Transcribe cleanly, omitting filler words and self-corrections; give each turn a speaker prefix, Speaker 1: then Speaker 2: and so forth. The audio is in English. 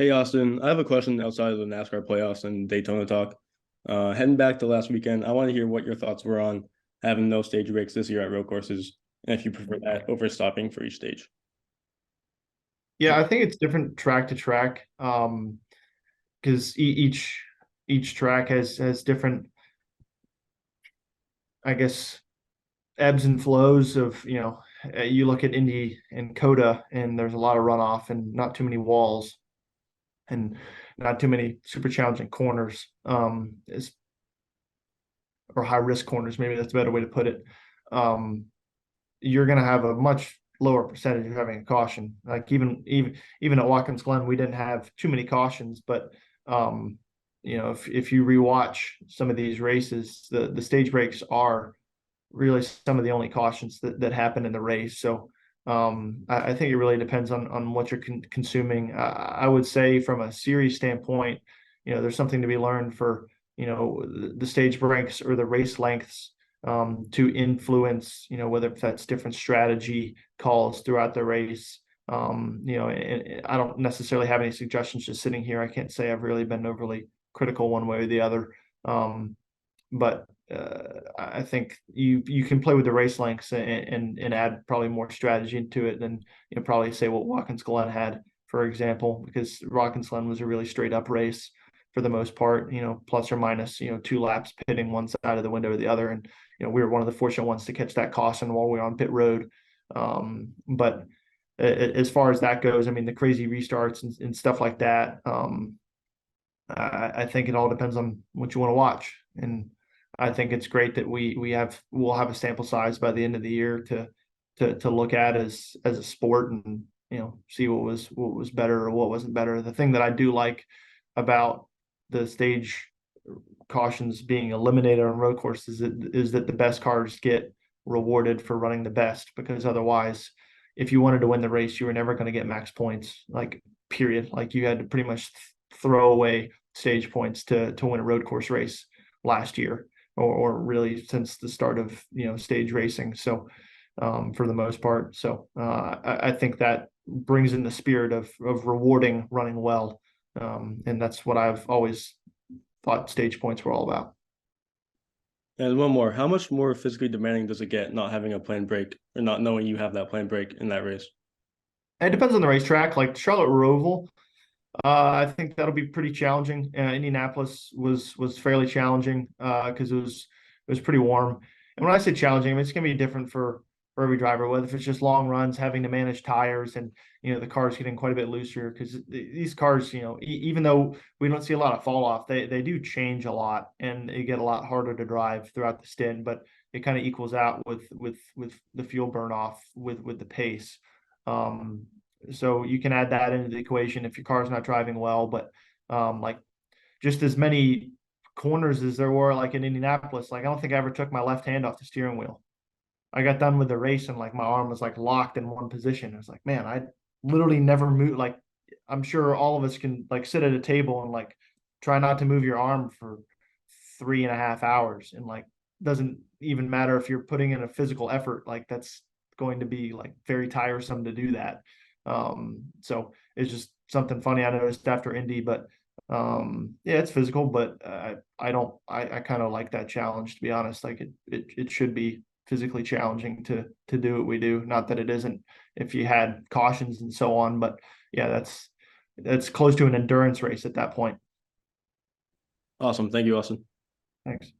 Speaker 1: Hey Austin, I have a question outside of the NASCAR playoffs and Daytona talk. Heading back to last weekend, I want to hear what your thoughts were on having no stage breaks this year at road courses, and if you prefer that over stopping for each stage.
Speaker 2: Yeah, I think it's different track to track. Because each track has different, I guess, ebbs and flows of, you look at Indy and Coda and there's a lot of runoff and not too many walls and not too many super challenging corners, or high risk corners, maybe that's a better way to put it. Um, you're going to have a much lower percentage of having a caution. Like even at Watkins Glen, we didn't have too many cautions, but if you rewatch some of these races, the stage breaks are really some of the only cautions that happen in the race. So I think it really depends on what you're consuming. I would say from a series standpoint, there's something to be learned for the stage breaks or the race lengths, to influence, whether that's different strategy calls throughout the race. And I don't necessarily have any suggestions just sitting here. I can't say I've really been overly critical one way or the other. But I think you can play with the race lengths and add probably more strategy into it than probably say what Watkins Glen had, for example, because Watkins Glen was a really straight up race for the most part, plus or minus, two laps pitting one side of the window or the other. And, we were one of the fortunate ones to catch that caution while we were on pit road. But as far as that goes, I mean, the crazy restarts and stuff like that, I think it all depends on what you want to watch. And I think it's great that we'll have a sample size by the end of the year to look at as a sport and see what was better or what wasn't better. The thing that I do like about the stage cautions being eliminated on road courses is that the best cars get rewarded for running the best, because otherwise, if you wanted to win the race, you were never going to get max points, like period. Like you had to pretty much throw away stage points to win a road course race last year, or really since the start of stage racing. So for the most part, so I think that brings in the spirit of rewarding running well, and that's what I've always thought stage points were all about.
Speaker 1: And one more, how much more physically demanding does it get not having a planned break or not knowing you have that planned break in that race?
Speaker 2: It depends on the racetrack. Like Charlotte Roval, I think that'll be pretty challenging. Indianapolis was fairly challenging because it was pretty warm. And when I say challenging, I mean, it's going to be different for every driver, whether if it's just long runs, having to manage tires, and the cars getting quite a bit looser, because these cars, even though we don't see a lot of fall off, they do change a lot and they get a lot harder to drive throughout the stint. But it kind of equals out with the fuel burn off with the pace. Um, so you can add that into the equation if your car's not driving well. But like just as many corners as there were like in Indianapolis, like I don't think I ever took my left hand off the steering wheel. I got done with the race and like my arm was like locked in one position. I was like, man, I literally never move. Like I'm sure all of us can like sit at a table and like try not to move your arm for 3.5 hours, and like doesn't even matter if you're putting in a physical effort. Like that's going to be like very tiresome to do that. So it's just something funny I noticed after Indy. But yeah, it's physical, but I kind of like that challenge, to be honest. Like it should be physically challenging to do what we do. Not that it isn't if you had cautions and so on, but yeah, that's close to an endurance race at that point.
Speaker 1: Awesome. Thank you, Austin.
Speaker 2: Thanks.